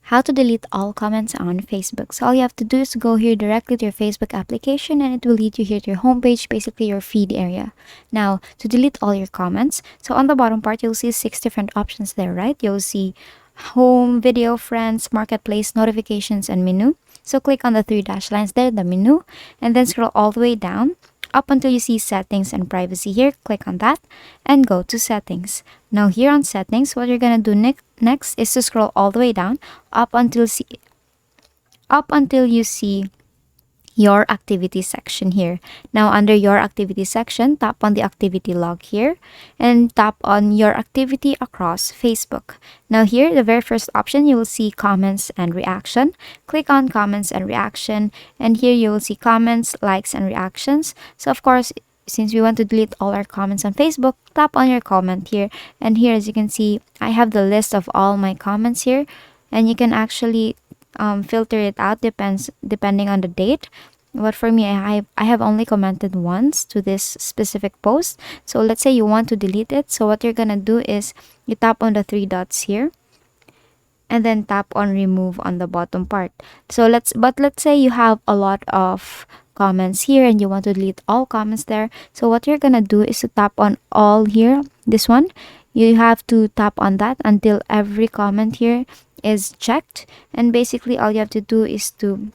how to delete all comments on Facebook. So all you have to do is go here directly to your Facebook application, and it will lead you here to your homepage, basically your feed area. Now, to delete all your comments, so on the bottom part, you'll see 6 different options there, right? You'll see home, video, friends, marketplace, notifications, and menu. So click on the 3 dash lines there, the menu, and then scroll all the way down up until you see settings and privacy here. Click on that and go to settings. Now here on settings, what you're gonna do next is to scroll all the way down up until you see your activity section here. Now under your activity section, tap on the activity log here and tap on your activity across Facebook. Now here, the very first option, you will see comments and reaction. Click on comments and reaction, and here you will see comments, likes, and reactions. So of course, since we want to delete all our comments on Facebook, tap on your comment here, and here as you can see, I have the list of all my comments here, and you can actually filter it out depending on the date. But for me, I have only commented once to this specific post. So let's say you want to delete it. So what you're gonna do is you tap on the 3 dots here and then tap on remove on the bottom part. So let's say you have a lot of comments here and you want to delete all comments there. So what you're gonna do is to tap on all here, this one. You have to tap on that until every comment here is checked, and basically all you have to do is to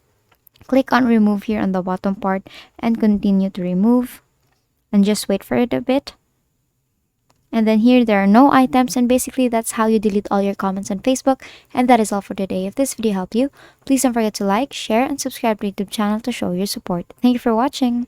click on remove here on the bottom part and continue to remove and just wait for it a bit. And then here there are no items, and basically that's how you delete all your comments on Facebook. And that is all for today. If this video helped you, please don't forget to like, share, and subscribe to the YouTube channel to show your support. Thank you for watching.